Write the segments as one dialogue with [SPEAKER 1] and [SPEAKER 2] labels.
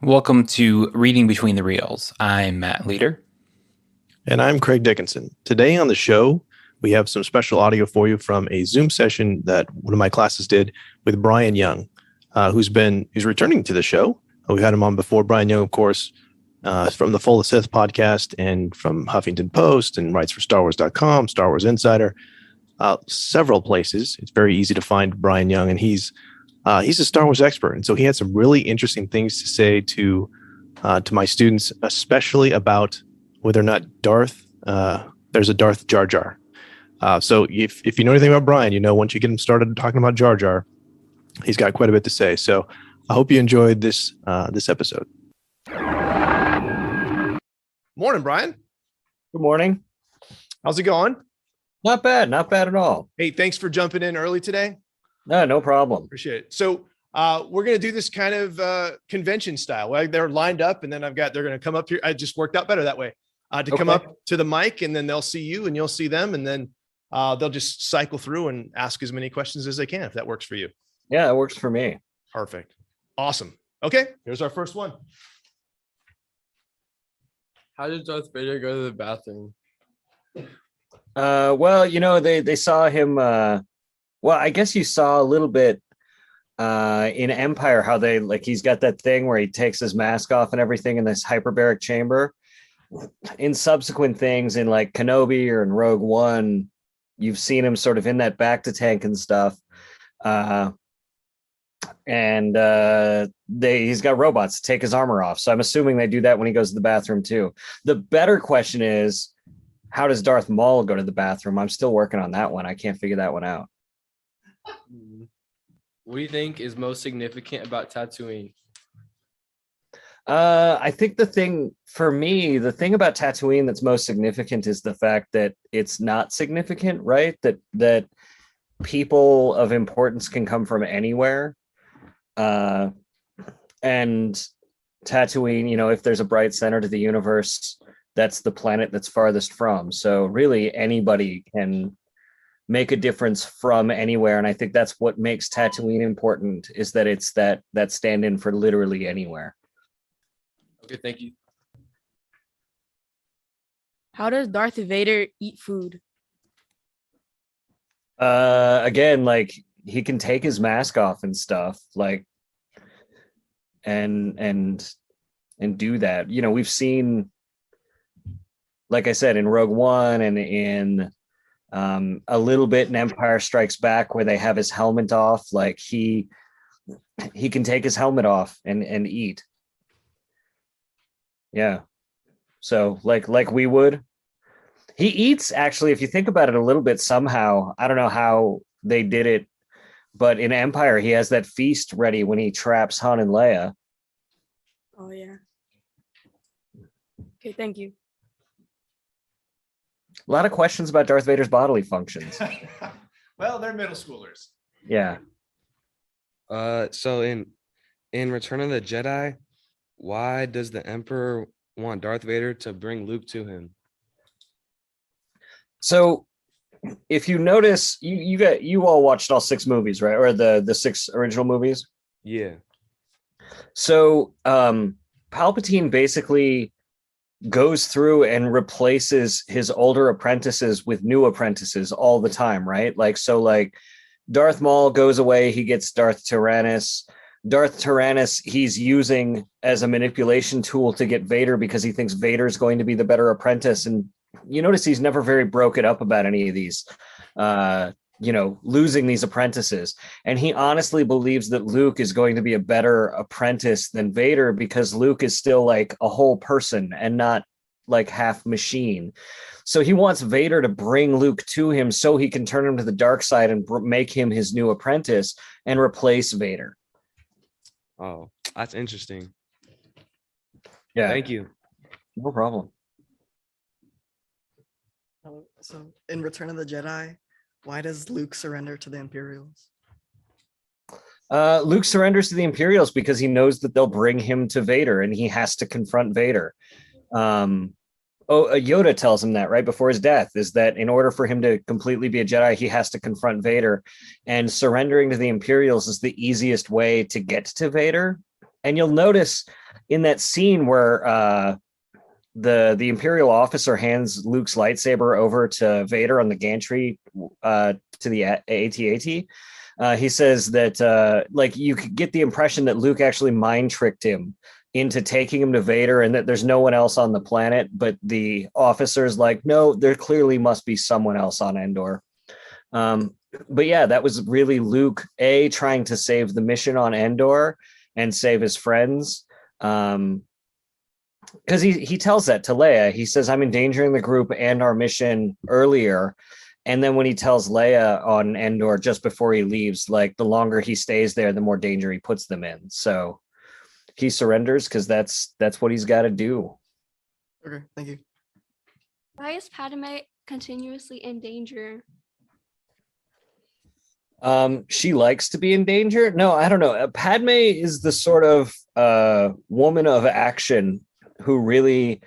[SPEAKER 1] Welcome to Reading Between the Reels. I'm Matt Leader.
[SPEAKER 2] And I'm Craig Dickinson. Today on the show, we have some special audio for you from a Zoom session that one of my classes did with Bryan Young, who's returning to the show. We've had him on before. Bryan Young, of course, from the Full of Sith podcast and from Huffington Post and writes for StarWars.com, Star Wars Insider, several places. It's very easy to find Bryan Young, and he's a Star Wars expert. And so he had some really interesting things to say to my students, especially about whether or not there's a Darth Jar Jar. So if you know anything about Bryan, you know once you get him started talking about Jar Jar, he's got quite a bit to say. So I hope you enjoyed this episode. Morning, Bryan.
[SPEAKER 3] Good morning.
[SPEAKER 2] How's it going?
[SPEAKER 3] Not bad at all.
[SPEAKER 2] Hey, thanks for jumping in early today.
[SPEAKER 3] No problem.
[SPEAKER 2] Appreciate it. So we're going to do this kind of convention style. Well, they're lined up, and then they're going to come up here. I just worked out better that way. Come up to the mic, and then they'll see you and you'll see them. And then they'll just cycle through and ask as many questions as they can, if that works for you.
[SPEAKER 3] Yeah, it works for me.
[SPEAKER 2] Perfect. Awesome. Okay. Here's our first one.
[SPEAKER 4] How did Darth Vader go to the bathroom?
[SPEAKER 3] Well, they saw him. Well, I guess you saw a little bit in Empire how he's got that thing where he takes his mask off and everything in this hyperbaric chamber. In subsequent things in like Kenobi or in Rogue One, you've seen him sort of in that back to tank and stuff. He's got robots to take his armor off. So I'm assuming they do that when he goes to the bathroom too. The better question is, how does Darth Maul go to the bathroom? I'm still working on that one. I can't figure that one out.
[SPEAKER 4] What do you think is most significant about Tatooine?
[SPEAKER 3] I think the thing about Tatooine that's most significant is the fact that it's not significant, right? That people of importance can come from anywhere. And Tatooine, if there's a bright center to the universe, that's the planet that's farthest from. So really anybody can make a difference from anywhere. And I think that's what makes Tatooine important, is that it's that stand-in for literally anywhere.
[SPEAKER 4] Okay, thank you.
[SPEAKER 5] How does Darth Vader eat food?
[SPEAKER 3] Again, like he can take his mask off and stuff, like and do that. We've seen, like I said, in Rogue One and in a little bit in Empire Strikes Back where they have his helmet off, like he can take his helmet off and eat. Yeah. So like we would. He eats, actually, if you think about it a little bit, somehow, I don't know how they did it, but in Empire, he has that feast ready when he traps Han and Leia.
[SPEAKER 5] Oh, yeah. Okay, thank you.
[SPEAKER 3] A lot of questions about Darth Vader's bodily functions.
[SPEAKER 2] Well, they're middle schoolers.
[SPEAKER 3] Yeah.
[SPEAKER 6] So in Return of the Jedi, why does the Emperor want Darth Vader to bring Luke to him?
[SPEAKER 3] So if you notice, you all watched all 6 movies, right? Or the 6 original movies?
[SPEAKER 6] Yeah.
[SPEAKER 3] So Palpatine basically goes through and replaces his older apprentices with new apprentices all the time, right? Like Darth Maul goes away, he gets Darth Tyrannus. Darth Tyrannus he's using as a manipulation tool to get Vader because he thinks Vader is going to be the better apprentice. And you notice he's never very broken up about any of these, losing these apprentices. And he honestly believes that Luke is going to be a better apprentice than Vader because Luke is still like a whole person and not like half machine. So he wants Vader to bring Luke to him so he can turn him to the dark side and make him his new apprentice and replace Vader.
[SPEAKER 6] Oh, that's interesting.
[SPEAKER 3] Yeah.
[SPEAKER 6] Thank you.
[SPEAKER 3] No problem.
[SPEAKER 7] So in Return of the Jedi, why does Luke surrender to the Imperials?
[SPEAKER 3] Luke surrenders to the Imperials because he knows that they'll bring him to Vader and he has to confront Vader. Yoda tells him that right before his death, is that in order for him to completely be a Jedi, he has to confront Vader, and surrendering to the Imperials is the easiest way to get to Vader. And you'll notice in that scene where the Imperial officer hands Luke's lightsaber over to Vader on the gantry to the AT-AT. He says that like you could get the impression that Luke actually mind tricked him into taking him to Vader and that there's no one else on the planet, but the officer's like, no, there clearly must be someone else on Endor. But yeah, that was really Luke trying to save the mission on Endor and save his friends. Because he tells that to Leia. He says, I'm endangering the group and our mission earlier. And then when he tells Leia on Endor just before he leaves, like the longer he stays there, the more danger he puts them in. So he surrenders because that's what he's got to do.
[SPEAKER 7] Okay, thank you.
[SPEAKER 8] Why is Padme continuously in danger?
[SPEAKER 3] She likes to be in danger. No, I don't know. Padme is the sort of woman of action who really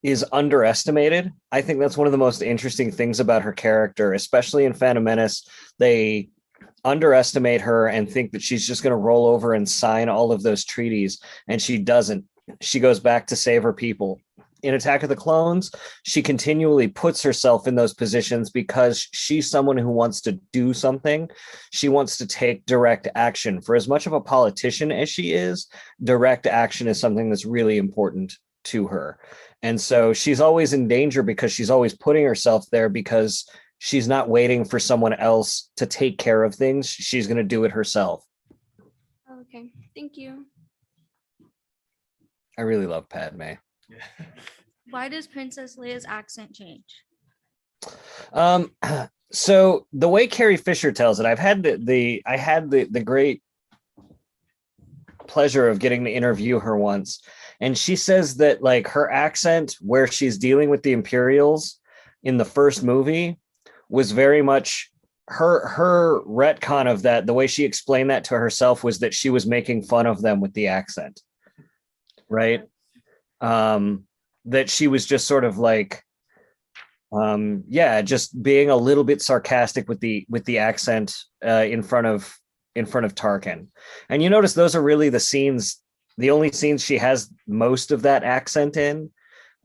[SPEAKER 3] is underestimated. I think that's one of the most interesting things about her character, especially in Phantom Menace. They underestimate her and think that she's just going to roll over and sign all of those treaties, and she doesn't. She goes back to save her people. In Attack of the Clones, she continually puts herself in those positions because she's someone who wants to do something. She wants to take direct action. For as much of a politician as she is, direct action is something that's really important to her. And so she's always in danger because she's always putting herself there because she's not waiting for someone else to take care of things. She's going to do it herself.
[SPEAKER 8] Okay, thank you.
[SPEAKER 3] I really love Padme.
[SPEAKER 9] Why does Princess Leia's accent change?
[SPEAKER 3] So the way Carrie Fisher tells it, I had the great pleasure of getting to interview her once, and she says that like her accent where she's dealing with the Imperials in the first movie was very much her retcon of that. The way she explained that to herself was that she was making fun of them with the accent, right? That she was just sort of like, just being a little bit sarcastic with the accent in front of Tarkin. And you notice those are really the only scenes she has most of that accent in.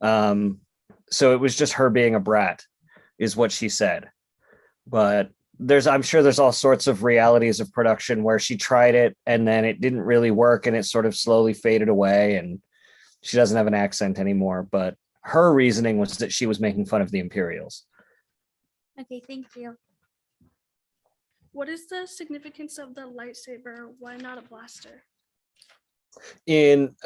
[SPEAKER 3] So it was just her being a brat, is what she said. But I'm sure there's all sorts of realities of production where she tried it and then it didn't really work and it sort of slowly faded away and she doesn't have an accent anymore. But her reasoning was that she was making fun of the Imperials.
[SPEAKER 9] Okay, thank you. What is the significance of the lightsaber? Why not a blaster?
[SPEAKER 3] For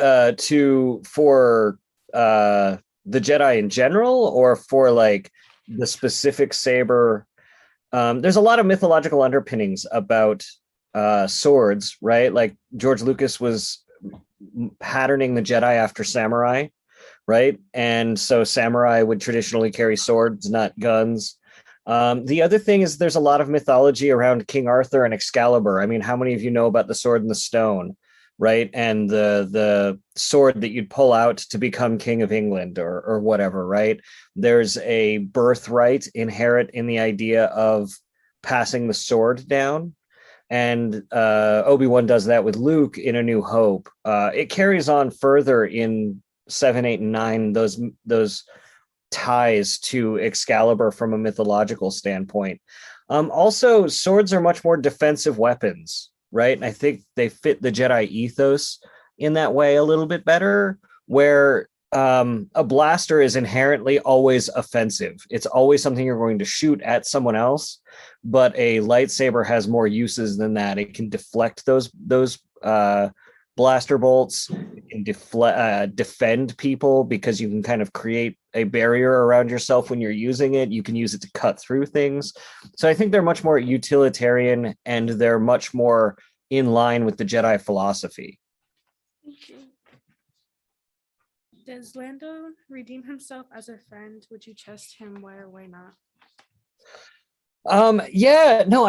[SPEAKER 3] the Jedi in general, or for like the specific saber? There's a lot of mythological underpinnings about swords, right? Like George Lucas was patterning the Jedi after samurai, right? And so samurai would traditionally carry swords, not guns. The other thing is there's a lot of mythology around King Arthur and Excalibur. I mean, how many of you know about the sword and the stone, right? And the sword that you'd pull out to become King of England or whatever, right? There's a birthright inherent in the idea of passing the sword down. And Obi-Wan does that with Luke in A New Hope. It carries on further in 7, 8, and 9, those ties to Excalibur from a mythological standpoint. Also, swords are much more defensive weapons, right? And I think they fit the Jedi ethos in that way a little bit better, where a blaster is inherently always offensive. It's always something you're going to shoot at someone else, but a lightsaber has more uses than that. It can deflect those blaster bolts. It can defend people because you can kind of create a barrier around yourself when you're using it. You can use it to cut through things. So I think they're much more utilitarian and they're much more in line with the Jedi philosophy.
[SPEAKER 9] Thank you. Does Lando redeem himself as a friend? Would you trust him? Why or why not?
[SPEAKER 3] I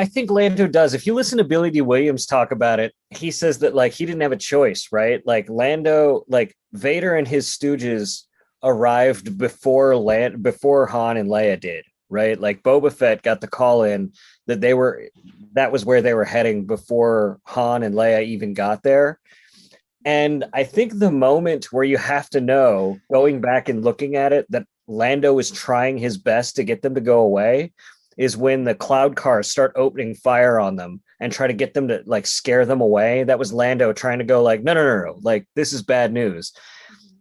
[SPEAKER 3] think Lando does. If you listen to Billy D. Williams talk about it, he says that like he didn't have a choice, right? Like Lando, like Vader and his stooges arrived before Han and Leia did, right? Like Boba Fett got the call in that that was where they were heading before Han and Leia even got there. And I think the moment where you have to know, going back and looking at it, that Lando is trying his best to get them to go away is when the cloud cars start opening fire on them and try to get them to like scare them away. That was Lando trying to go like, no, like this is bad news.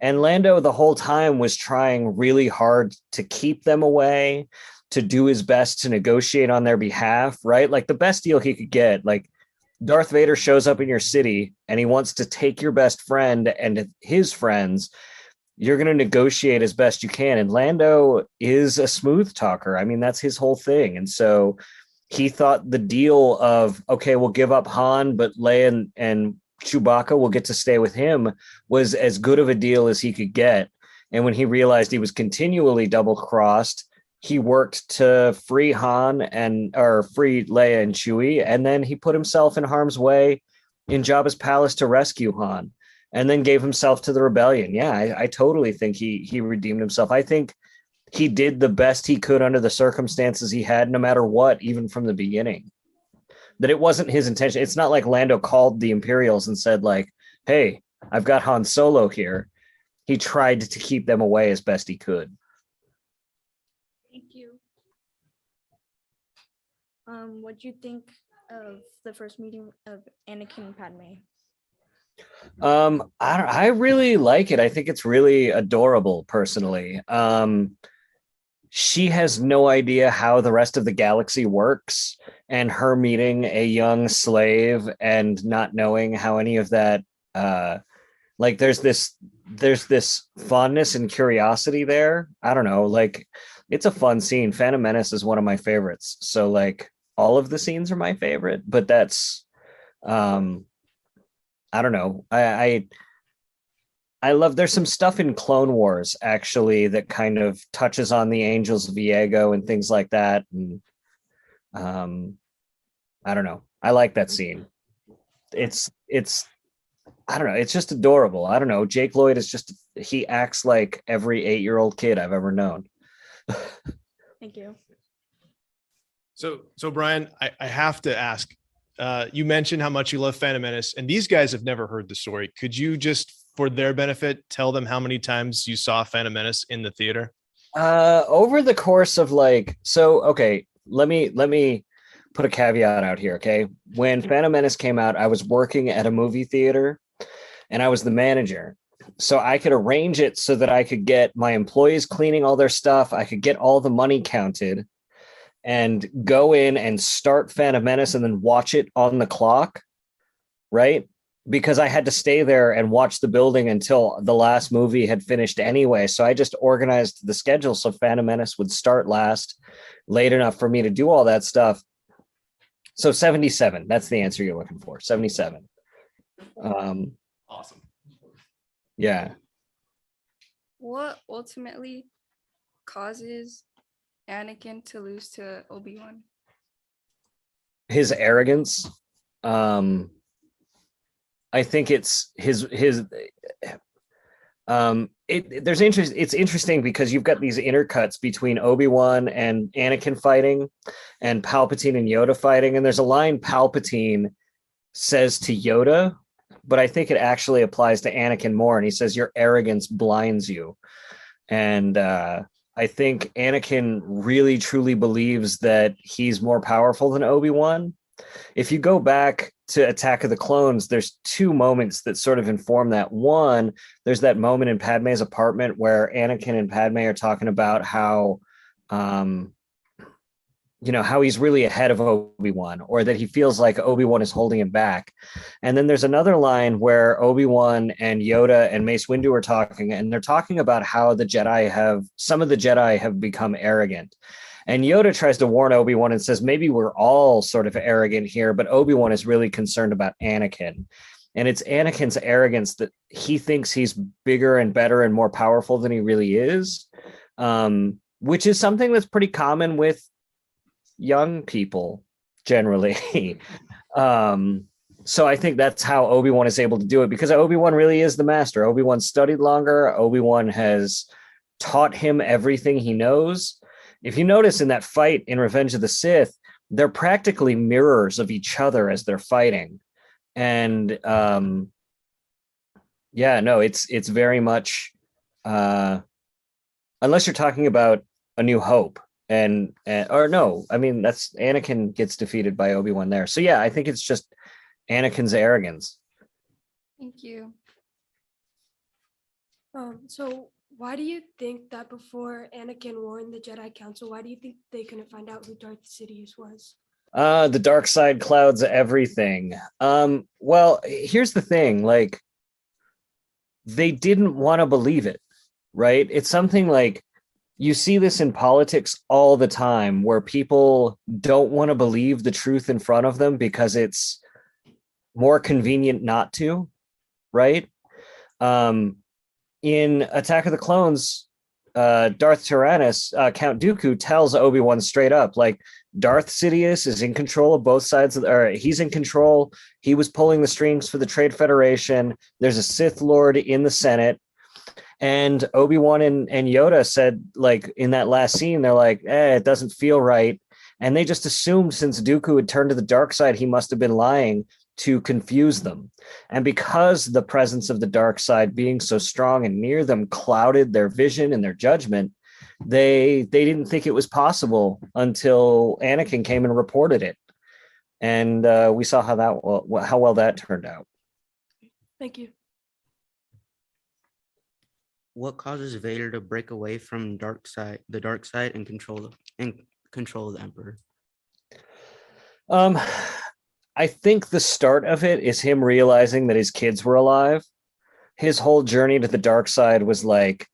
[SPEAKER 3] And Lando the whole time was trying really hard to keep them away, to do his best to negotiate on their behalf, right? Like the best deal he could get, like Darth Vader shows up in your city and he wants to take your best friend and his friends. You're going to negotiate as best you can. And Lando is a smooth talker. I mean, that's his whole thing. And so he thought the deal of, okay, we'll give up Han, but Leia and Chewbacca will get to stay with him was as good of a deal as he could get. And when he realized he was continually double crossed, he worked to free Han or free Leia and Chewie, and then he put himself in harm's way in Jabba's palace to rescue Han, and then gave himself to the rebellion. Yeah, I totally think he redeemed himself. I think he did the best he could under the circumstances he had, no matter what, even from the beginning. That it wasn't his intention. It's not like Lando called the Imperials and said like, hey, I've got Han Solo here. He tried to keep them away as best he could.
[SPEAKER 9] Thank you. What do you think of the first meeting of Anakin and Padme?
[SPEAKER 3] I really like it. I think it's really adorable, personally. She has no idea how the rest of the galaxy works, and her meeting a young slave and not knowing how any of that, like there's this fondness and curiosity there. I don't know, like it's a fun scene. Phantom Menace is one of my favorites. So like all of the scenes are my favorite, but that's, I don't know. I love, there's some stuff in Clone Wars actually that kind of touches on the Angels of Viego and things like that. And I don't know. I like that scene. It's I don't know. It's just adorable. I don't know. Jake Lloyd is just, he acts like every 8-year-old kid I've ever known.
[SPEAKER 9] Thank you.
[SPEAKER 2] So Brian, I have to ask, you mentioned how much you love Phantom Menace, and these guys have never heard the story. Could you just, for their benefit, tell them how many times you saw Phantom Menace in the theater?
[SPEAKER 3] Over the course of like, so, okay, let me put a caveat out here. Okay. When Phantom Menace came out, I was working at a movie theater and I was the manager. So I could arrange it so that I could get my employees cleaning all their stuff. I could get all the money counted and go in and start Phantom Menace and then watch it on the clock. Right. Because I had to stay there and watch the building until the last movie had finished anyway. So I just organized the schedule so Phantom Menace would start late enough for me to do all that stuff. So 77, that's the answer you're looking for. 77.
[SPEAKER 2] Awesome.
[SPEAKER 3] Yeah.
[SPEAKER 8] What ultimately causes Anakin to lose to ObiWan?
[SPEAKER 3] His arrogance. I think it's his it's interesting because you've got these intercuts between Obi-Wan and Anakin fighting and Palpatine and Yoda fighting, and there's a line Palpatine says to Yoda, but I think it actually applies to Anakin more, and he says your arrogance blinds you. And I think Anakin really truly believes that he's more powerful than Obi-Wan. If you go back to Attack of the Clones, there's two moments that sort of inform that. One, there's that moment in Padme's apartment where Anakin and Padme are talking about how, how he's really ahead of Obi-Wan, or that he feels like Obi-Wan is holding him back. And then there's another line where Obi-Wan and Yoda and Mace Windu are talking, and they're talking about how some of the Jedi have become arrogant. And Yoda tries to warn Obi-Wan and says, maybe we're all sort of arrogant here, but Obi-Wan is really concerned about Anakin. And it's Anakin's arrogance that he thinks he's bigger and better and more powerful than he really is, which is something that's pretty common with young people generally. So I think that's how Obi-Wan is able to do it, because Obi-Wan really is the master. Obi-Wan studied longer. Obi-Wan has taught him everything he knows. If you notice in that fight in Revenge of the Sith, they're practically mirrors of each other as they're fighting. And yeah, no, it's very much unless you're talking about A New Hope, and or no, I mean that's Anakin gets defeated by Obi-Wan there. So yeah, I think it's just Anakin's arrogance.
[SPEAKER 8] Thank you.
[SPEAKER 9] So why do you think that before Anakin won the Jedi Council, why do you think they couldn't find out who Darth Sidious was?
[SPEAKER 3] The dark side clouds everything. Well, here's the thing, like they didn't want to believe it, right? It's something like you see this in politics all the time where people don't want to believe the truth in front of them because it's more convenient not to, right? In Attack of the Clones, Darth Tyrannus, Count Dooku tells Obi-Wan straight up, like, Darth Sidious is in control of both sides of or he's in control. He was pulling the strings for the Trade Federation. There's a Sith Lord in the Senate. And Obi-Wan and Yoda said, like, in that last scene, they're like, it doesn't feel right. And they just assumed since Dooku had turned to the dark side, he must have been lying to confuse them. And because the presence of the dark side being so strong and near them clouded their vision and their judgment, they didn't think it was possible until Anakin came and reported it. And we saw how well that turned out.
[SPEAKER 9] Thank you.
[SPEAKER 10] What causes Vader to break away from the dark side, and control the Emperor?
[SPEAKER 3] I think the start of it is him realizing that his kids were alive. His whole journey to the dark side was like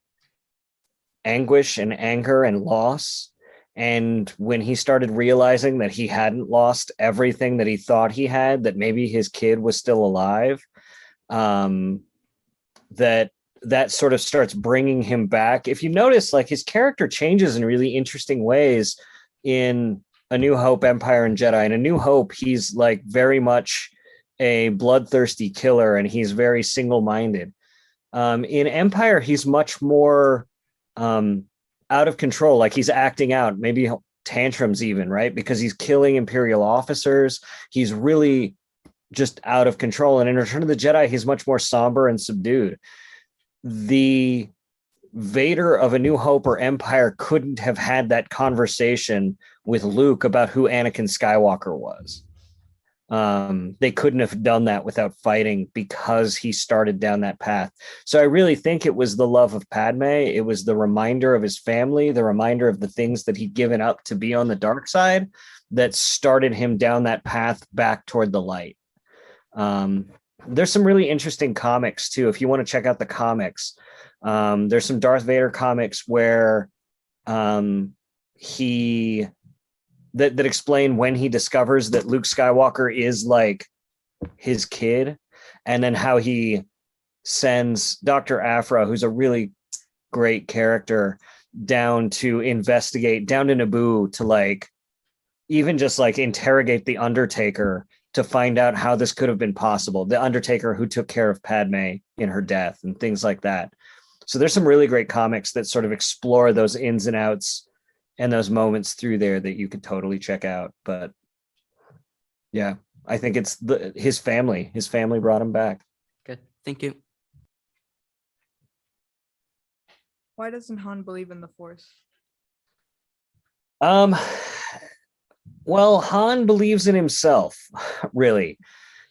[SPEAKER 3] anguish and anger and loss. And when he started realizing that he hadn't lost everything that he thought he had, that maybe his kid was still alive, that sort of starts bringing him back. If you notice, like, his character changes in really interesting ways in A New Hope, Empire, and Jedi. In A New Hope, he's like very much a bloodthirsty killer, and he's very single-minded. In Empire, he's much more out of control, like he's acting out, maybe tantrums even, right? Because he's killing Imperial officers. He's really just out of control. And in Return of the Jedi, he's much more somber and subdued. The Vader of A New Hope or Empire couldn't have had that conversation with Luke about who Anakin Skywalker was. They couldn't have done that without fighting because he started down that path. So I really think it was the love of Padme. It was the reminder of his family, the reminder of the things that he'd given up to be on the dark side that started him down that path back toward the light. There's some really interesting comics too. If you want to check out the comics, there's some Darth Vader comics where that explain when he discovers that Luke Skywalker is like his kid, and then how he sends Dr. Aphra, who's a really great character, down to investigate, down to Naboo to like even just like interrogate the Undertaker to find out how this could have been possible. The Undertaker who took care of Padme in her death and things like that. So there's some really great comics that sort of explore those ins and outs and those moments through there that you could totally check out. But yeah, I think it's his family brought him back.
[SPEAKER 10] Good. Thank you.
[SPEAKER 11] Why doesn't Han believe in the Force?
[SPEAKER 3] Well, Han believes in himself, really.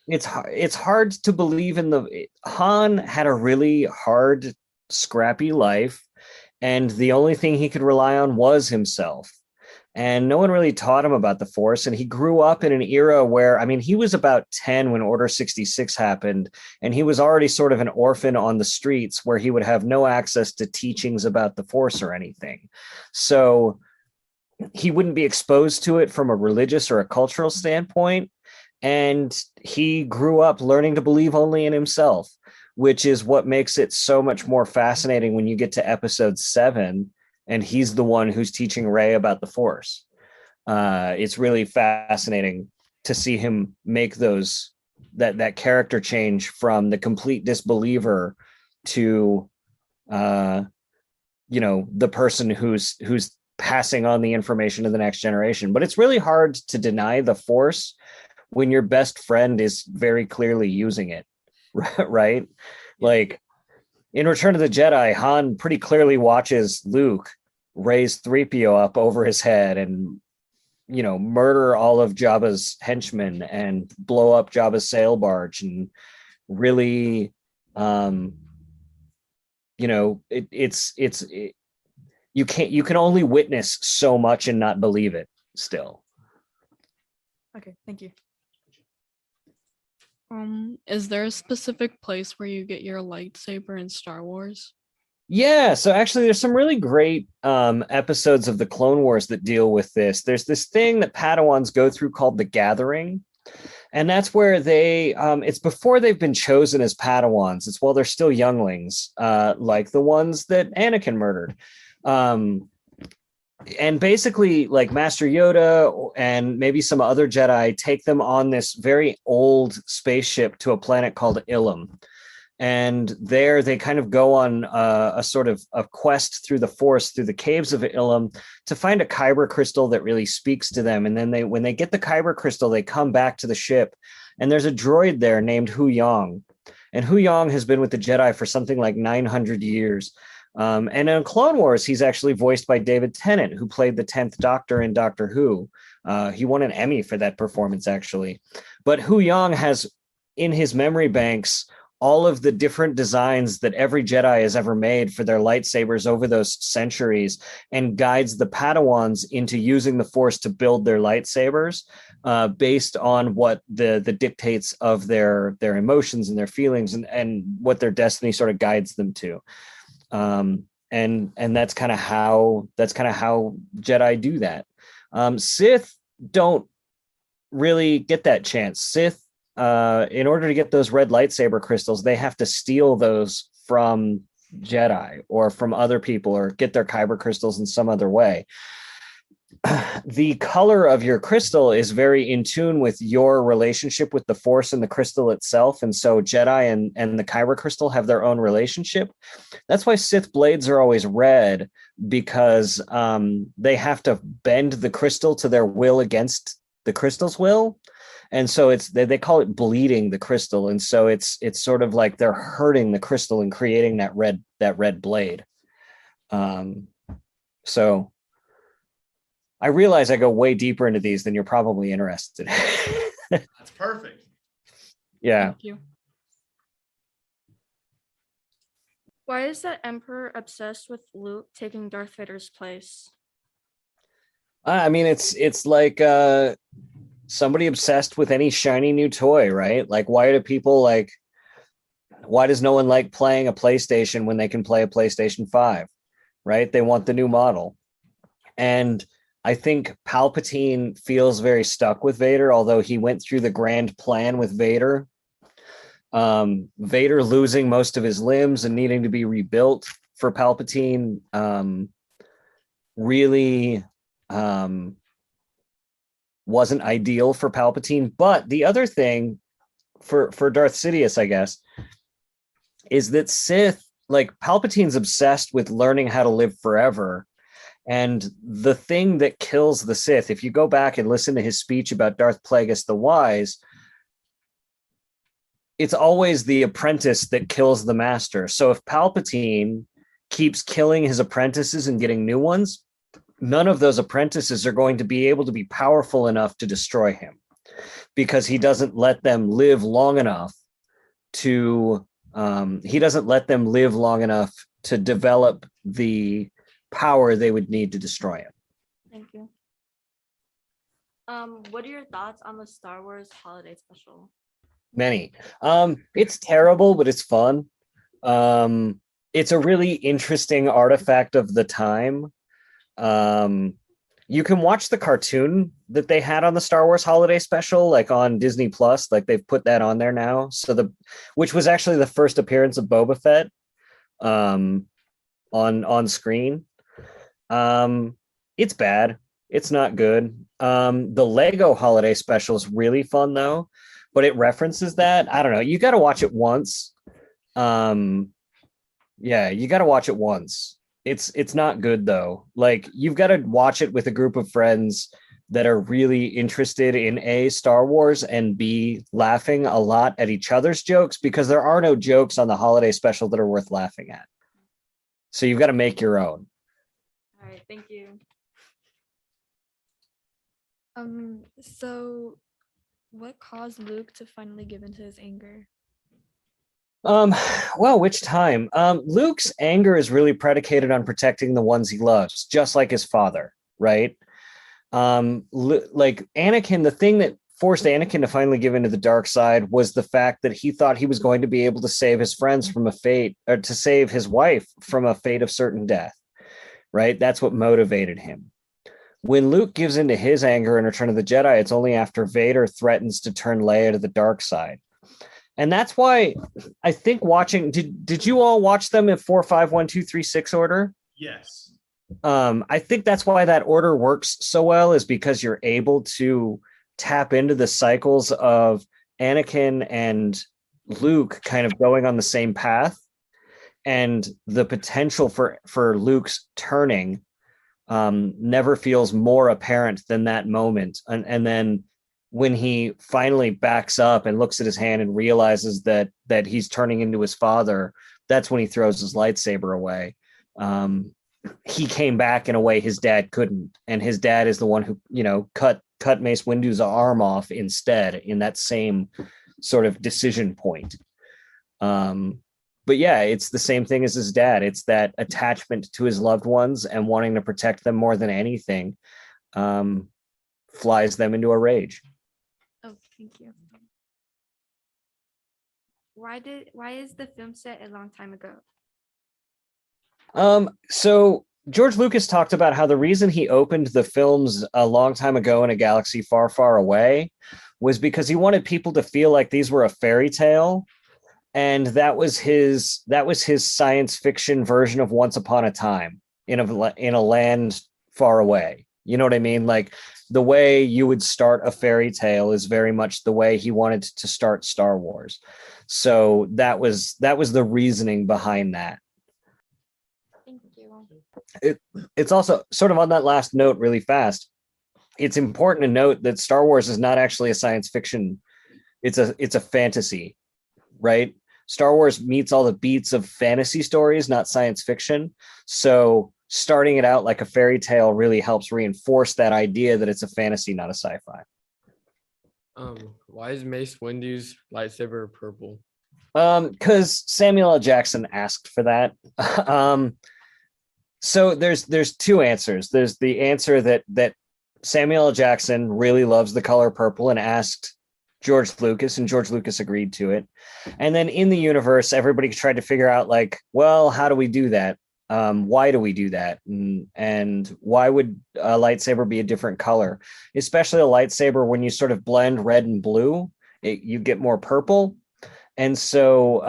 [SPEAKER 3] It's hard to believe in Han had a really hard, scrappy life, and the only thing he could rely on was himself. And no one really taught him about the Force, and he grew up in an era where, I mean, he was about 10 when Order 66 happened, and he was already sort of an orphan on the streets where he would have no access to teachings about the Force or anything. So he wouldn't be exposed to it from a religious or a cultural standpoint. And he grew up learning to believe only in himself, which is what makes it so much more fascinating when you get to episode 7 and he's the one who's teaching Rey about the Force. It's really fascinating to see him make that character change from the complete disbeliever to, the person who's passing on the information to the next generation. But it's really hard to deny the Force when your best friend is very clearly using it, right? Like in Return of the Jedi, Han pretty clearly watches Luke raise 3PO up over his head and, you know, murder all of Jabba's henchmen and blow up Jabba's sail barge, and really, you know, you can only witness so much and not believe it still.
[SPEAKER 11] Okay, thank you.
[SPEAKER 12] Is there a specific place where you get your lightsaber in Star Wars?
[SPEAKER 3] Yeah, so actually there's some really great episodes of the Clone Wars that deal with this. There's this thing that Padawans go through called the Gathering. And that's where they, it's before they've been chosen as Padawans. It's while they're still younglings, like the ones that Anakin murdered. And basically, like Master Yoda and maybe some other Jedi take them on this very old spaceship to a planet called Ilum. And there they kind of go on a sort of a quest through the Force, through the caves of Ilum, to find a kyber crystal that really speaks to them. And then when they get the kyber crystal, they come back to the ship, and there's a droid there named Hu Yang. And Hu Yang has been with the Jedi for something like 900 years. And in Clone Wars, he's actually voiced by David Tennant, who played the 10th Doctor in Doctor Who. He won an Emmy for that performance, actually. But Hu Yang has, in his memory banks, all of the different designs that every Jedi has ever made for their lightsabers over those centuries, and guides the Padawans into using the Force to build their lightsabers based on what the dictates of their emotions and their feelings, and what their destiny sort of guides them to. And that's kind of how Jedi do that. Sith don't really get that chance. Sith, in order to get those red lightsaber crystals, they have to steal those from Jedi or from other people, or get their kyber crystals in some other way. The color of your crystal is very in tune with your relationship with the Force and the crystal itself. And so Jedi and the kyber crystal have their own relationship. That's why Sith blades are always red, because they have to bend the crystal to their will against the crystal's will. And so they call it bleeding the crystal. And so it's sort of like they're hurting the crystal and creating that red blade. So I realize I go way deeper into these than you're probably interested.
[SPEAKER 2] That's perfect.
[SPEAKER 3] Yeah.
[SPEAKER 12] Thank you.
[SPEAKER 9] Why is that Emperor obsessed with Luke taking Darth Vader's place?
[SPEAKER 3] I mean, it's like somebody obsessed with any shiny new toy, right? Like, why does no one like playing a PlayStation when they can play a PlayStation 5, right? They want the new model. And I think Palpatine feels very stuck with Vader, although he went through the grand plan with Vader. Vader losing most of his limbs and needing to be rebuilt for Palpatine really wasn't ideal for Palpatine. But the other thing for Darth Sidious, I guess, is that Sith, like, Palpatine's obsessed with learning how to live forever. And the thing that kills the Sith, if you go back and listen to his speech about Darth Plagueis the Wise, it's always the apprentice that kills the master. So if Palpatine keeps killing his apprentices and getting new ones, none of those apprentices are going to be able to be powerful enough to destroy him, because he doesn't let them live long enough to develop the power they would need to destroy him.
[SPEAKER 8] Thank you. What are your thoughts on the Star Wars holiday special?
[SPEAKER 3] Many. It's terrible, but it's fun. It's a really interesting artifact of the time. You can watch the cartoon that they had on the Star Wars holiday special, like on Disney Plus, like they've put that on there now. Which was actually the first appearance of Boba Fett on screen. It's bad. It's not good. The Lego holiday special is really fun though, but it references that. I don't know. You got to watch it once. Yeah, you got to watch it once. It's not good though. Like you've got to watch it with a group of friends that are really interested in A, Star Wars, and B, laughing a lot at each other's jokes, because there are no jokes on the holiday special that are worth laughing at. So you've got to make your own.
[SPEAKER 11] All right, thank you.
[SPEAKER 12] So what caused Luke to finally give into his anger?
[SPEAKER 3] Well, which time? Luke's anger is really predicated on protecting the ones he loves, just like his father, right? Like Anakin, the thing that forced Anakin to finally give into the dark side was the fact that he thought he was going to be able to save his friends from a fate, or to save his wife from a fate of certain death, right? That's what motivated him. When Luke gives into his anger in Return of the Jedi, it's only after Vader threatens to turn Leia to the dark side. And that's why I think watching, did you all watch them in 4, 5, 1, 2, 3, 6 order?
[SPEAKER 2] Yes.
[SPEAKER 3] I think that's why that order works so well, is because you're able to tap into the cycles of Anakin and Luke kind of going on the same path, and the potential for Luke's turning never feels more apparent than that moment. And then when he finally backs up and looks at his hand and realizes that he's turning into his father, that's when he throws his lightsaber away. He came back in a way his dad couldn't, and his dad is the one who, cut Mace Windu's arm off instead in that same sort of decision point. But yeah, it's the same thing as his dad. It's that attachment to his loved ones and wanting to protect them more than anything flies them into a rage.
[SPEAKER 11] Oh, thank you. Why is the film set a long time ago?
[SPEAKER 3] So George Lucas talked about how the reason he opened the films a long time ago in a galaxy far, far away was because he wanted people to feel like these were a fairy tale. And that was his science fiction version of Once Upon a Time in a land far away. You know what I mean? Like the way you would start a fairy tale is very much the way he wanted to start Star Wars. So that was the reasoning behind that.
[SPEAKER 11] Thank you.
[SPEAKER 3] It's also sort of on that last note really fast. It's important to note that Star Wars is not actually a science fiction. It's a fantasy, right? Star Wars meets all the beats of fantasy stories, not science fiction. So starting it out like a fairy tale really helps reinforce that idea that it's a fantasy, not a sci-fi.
[SPEAKER 4] Why is Mace Windu's lightsaber purple?
[SPEAKER 3] Because Samuel L. Jackson asked for that. So there's two answers. There's the answer that Samuel L. Jackson really loves the color purple and asked George Lucas, and George Lucas agreed to it. And then in the universe, everybody tried to figure out, like, well, how do we do that? Why do we do that? And why would a lightsaber be a different color? Especially a lightsaber, when you sort of blend red and blue, you get more purple. And so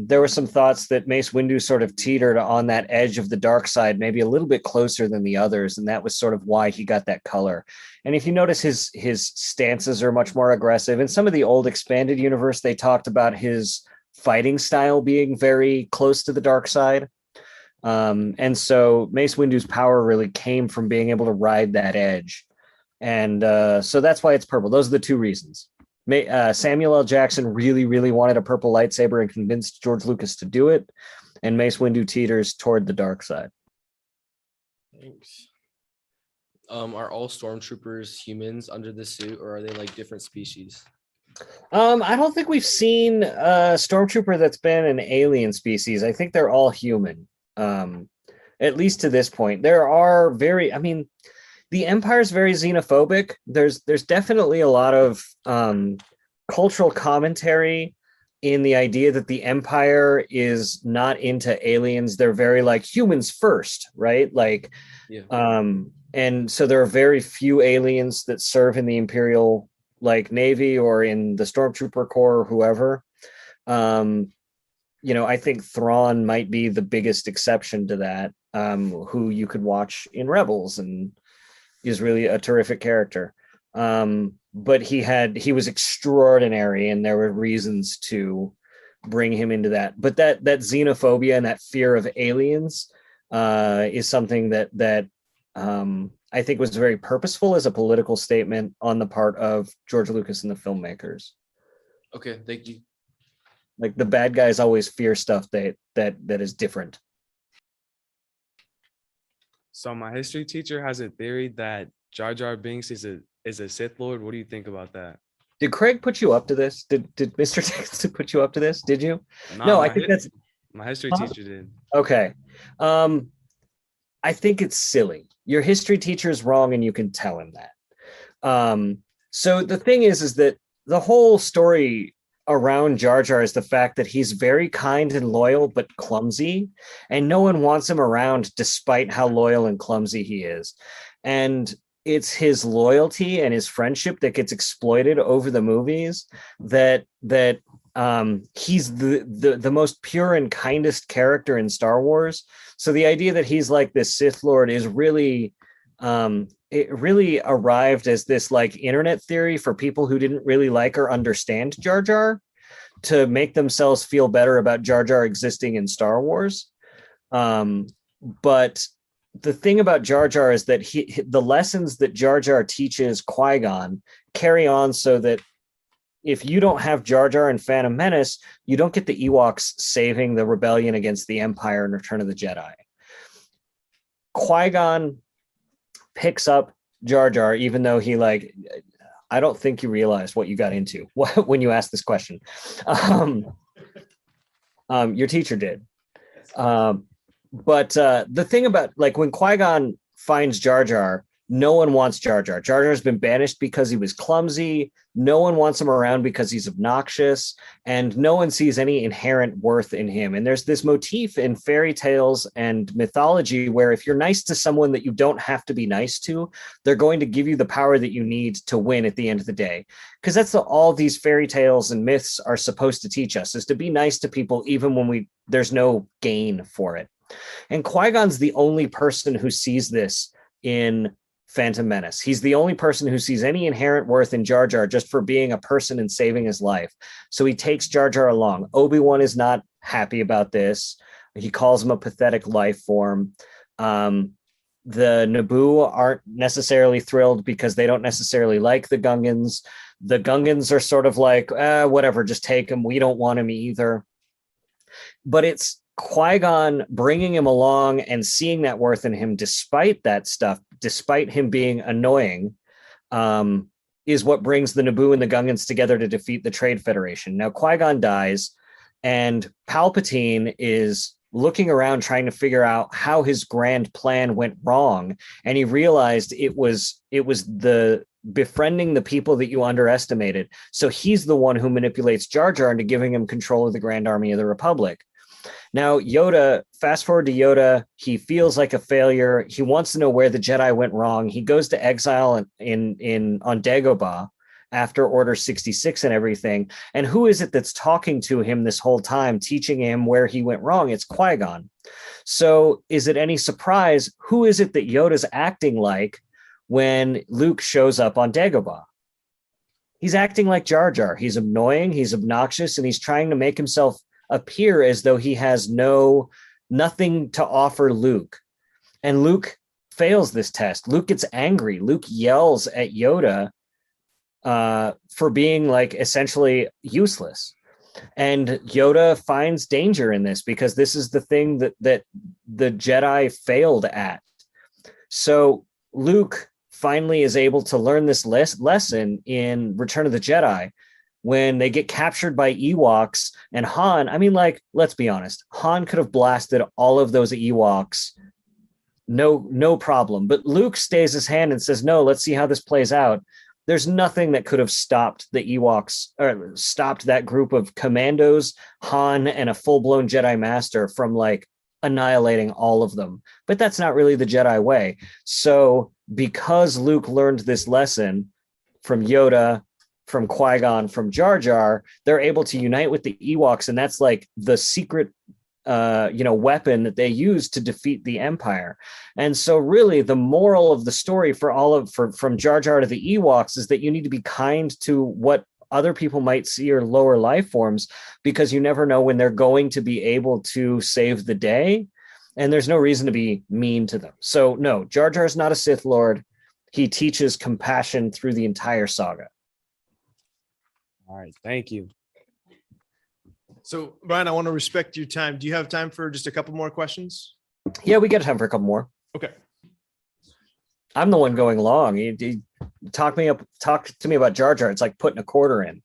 [SPEAKER 3] there were some thoughts that Mace Windu sort of teetered on that edge of the dark side, maybe a little bit closer than the others. And that was sort of why he got that color. And if you notice, his stances are much more aggressive. In some of the old expanded universe, they talked about his fighting style being very close to the dark side. And so Mace Windu's power really came from being able to ride that edge. And so that's why it's purple. Those are the two reasons. Samuel L. Jackson really, really wanted a purple lightsaber and convinced George Lucas to do it. And Mace Windu teeters toward the dark side.
[SPEAKER 4] Thanks. Are all stormtroopers humans under the suit, or are they like different species?
[SPEAKER 3] I don't think we've seen a stormtrooper that's been an alien species. I think they're all human. At least to this point. There are the Empire's very xenophobic. There's definitely a lot of cultural commentary in the idea that the Empire is not into aliens. They're very like humans first, right? Like, yeah. And so there are very few aliens that serve in the Imperial Navy or in the Stormtrooper Corps or whoever. I think Thrawn might be the biggest exception to that, who you could watch in Rebels and is really a terrific character. But he was extraordinary, and there were reasons to bring him into that. But that xenophobia and that fear of aliens is something that I think was very purposeful as a political statement on the part of George Lucas and the filmmakers.
[SPEAKER 4] Okay, thank you.
[SPEAKER 3] Like the bad guys always fear stuff that is different.
[SPEAKER 6] So my history teacher has a theory that Jar Jar Binks is a Sith Lord. What do you think about that?
[SPEAKER 3] Did Craig put you up to this? Did Mr. Dixon put you up to this? Did you? No, I think that's
[SPEAKER 6] my history teacher did.
[SPEAKER 3] Okay. I think it's silly. Your history teacher is wrong, and you can tell him that. So the thing is that the whole story around Jar Jar is the fact that he's very kind and loyal, but clumsy, and no one wants him around despite how loyal and clumsy he is. And it's his loyalty and his friendship that gets exploited over the movies, that he's the most pure and kindest character in Star Wars. So the idea that he's like this Sith Lord is really it really arrived as this like internet theory for people who didn't really like or understand Jar Jar to make themselves feel better about Jar Jar existing in Star Wars. But the thing about Jar Jar is that the lessons that Jar Jar teaches Qui-Gon carry on, so that if you don't have Jar Jar and Phantom Menace, you don't get the Ewoks saving the rebellion against the Empire in Return of the Jedi. Qui-Gon picks up Jar Jar, even though he I don't think you realized what you got into when you asked this question. Your teacher did. But the thing about when Qui-Gon finds Jar Jar, no one wants Jar Jar. Jar Jar has been banished because he was clumsy. No one wants him around because he's obnoxious, and no one sees any inherent worth in him. And there's this motif in fairy tales and mythology where if you're nice to someone that you don't have to be nice to, they're going to give you the power that you need to win at the end of the day. Because that's all these fairy tales and myths are supposed to teach us, is to be nice to people even when there's no gain for it. And Qui-Gon's the only person who sees this in Phantom Menace. He's the only person who sees any inherent worth in Jar Jar just for being a person and saving his life. So he takes Jar Jar along. ObiWan is not happy about this. He calls him a pathetic life form. The Naboo aren't necessarily thrilled because they don't necessarily like the Gungans. The Gungans are sort of like, whatever, just take him. We don't want him either. But it's Qui-Gon bringing him along and seeing that worth in him despite that stuff, despite him being annoying, is what brings the Naboo and the Gungans together to defeat the Trade Federation. Now, Qui-Gon dies, and Palpatine is looking around trying to figure out how his grand plan went wrong, and he realized it was the befriending the people that you underestimated. So he's the one who manipulates Jar Jar into giving him control of the Grand Army of the Republic. Now, Yoda, fast forward to Yoda, he feels like a failure. He wants to know where the Jedi went wrong. He goes to exile on Dagobah after Order 66 and everything. And who is it that's talking to him this whole time, teaching him where he went wrong? It's Qui-Gon. So is it any surprise, who is it that Yoda's acting like when Luke shows up on Dagobah? He's acting like Jar Jar. He's annoying, he's obnoxious, and he's trying to make himself appear as though he has nothing to offer Luke. And Luke fails this test. Luke gets angry. Luke yells at Yoda for being essentially useless. And Yoda finds danger in this because this is the thing that the Jedi failed at. So Luke finally is able to learn this lesson in Return of the Jedi, when they get captured by Ewoks. And Han, let's be honest, Han could have blasted all of those Ewoks, no problem. But Luke stays his hand and says, no, let's see how this plays out. There's nothing that could have stopped the Ewoks, or stopped that group of commandos, Han, and a full-blown Jedi Master from annihilating all of them. But that's not really the Jedi way. So because Luke learned this lesson from Yoda, from Qui-Gon, from Jar Jar, they're able to unite with the Ewoks, and that's the secret weapon that they use to defeat the Empire. And so really the moral of the story from Jar Jar to the Ewoks is that you need to be kind to what other people might see are lower life forms, because you never know when they're going to be able to save the day. and there's no reason to be mean to them. So no, Jar Jar is not a Sith Lord. He teaches compassion through the entire saga.
[SPEAKER 6] All right, thank you.
[SPEAKER 2] So, Brian, I want to respect your time. Do you have time for just a couple more questions?
[SPEAKER 3] Yeah, we got time for a couple more.
[SPEAKER 2] Okay.
[SPEAKER 3] I'm the one going long. You talk to me about Jar Jar. It's like putting a quarter in,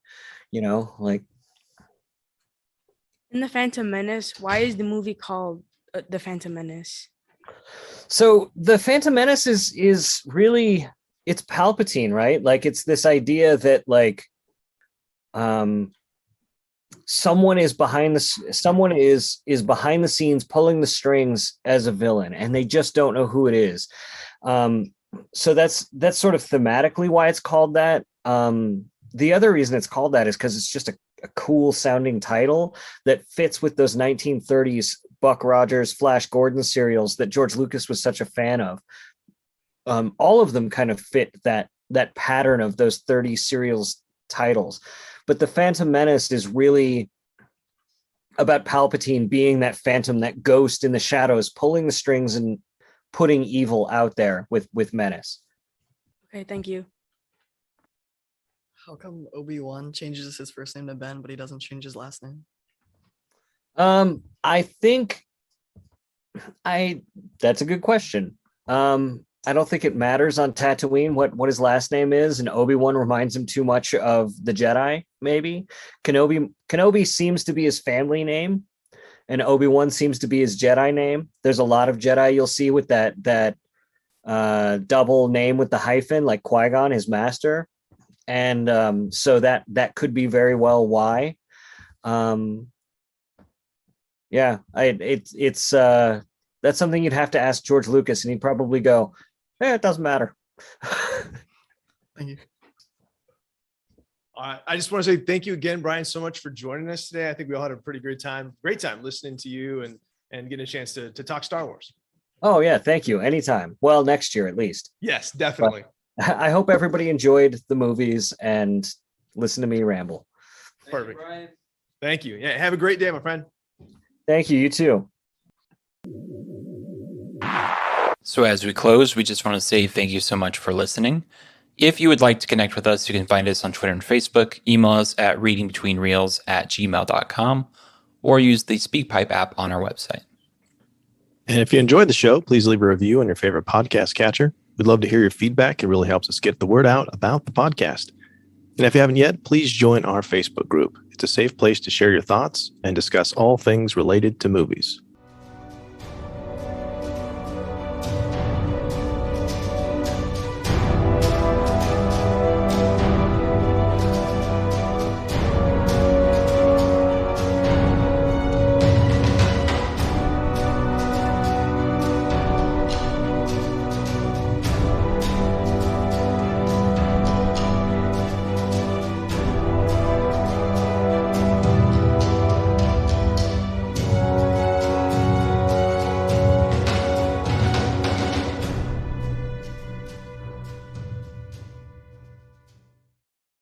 [SPEAKER 3] like.
[SPEAKER 5] In the Phantom Menace, why is the movie called The Phantom Menace?
[SPEAKER 3] So the Phantom Menace is really, it's Palpatine, right? Like it's this idea that like, someone is behind the scenes pulling the strings as a villain, and they just don't know who it is. So that's sort of thematically why it's called that. The other reason it's called that is because it's just a cool sounding title that fits with those 1930s Buck Rogers, Flash Gordon serials that George Lucas was such a fan of. All of them kind of fit that pattern of those 30 serials titles. But the Phantom Menace is really about Palpatine being that phantom, that ghost in the shadows, pulling the strings and putting evil out there with menace.
[SPEAKER 5] Okay, thank you.
[SPEAKER 7] How come Obi-Wan changes his first name to Ben, but he doesn't change his last name?
[SPEAKER 3] I think that's a good question. I don't think it matters on Tatooine what his last name is, and Obi-Wan reminds him too much of the Jedi, maybe. Kenobi seems to be his family name, and Obi-Wan seems to be his Jedi name. There's a lot of Jedi you'll see with that double name with the hyphen, like Qui-Gon, his master. And so that could be very well why. Yeah, it's that's something you'd have to ask George Lucas, and he'd probably go, it doesn't matter.
[SPEAKER 7] Thank you.
[SPEAKER 2] I just want to say thank you again, Brian, so much for joining us today. I think we all had a pretty great time listening to you and getting a chance to talk Star Wars.
[SPEAKER 3] Oh yeah, thank you. Anytime. Well, next year at least.
[SPEAKER 2] Yes, definitely.
[SPEAKER 3] But I hope everybody enjoyed the movies and listened to me ramble.
[SPEAKER 2] Perfect. Thank you. Yeah, have a great day, my friend.
[SPEAKER 3] Thank you. You too.
[SPEAKER 1] So as we close, we just want to say thank you so much for listening. If you would like to connect with us, you can find us on Twitter and Facebook, email us at readingbetweenreels@gmail.com, or use the SpeakPipe app on our website.
[SPEAKER 2] And if you enjoyed the show, please leave a review on your favorite podcast catcher. We'd love to hear your feedback. It really helps us get the word out about the podcast. And if you haven't yet, please join our Facebook group. It's a safe place to share your thoughts and discuss all things related to movies.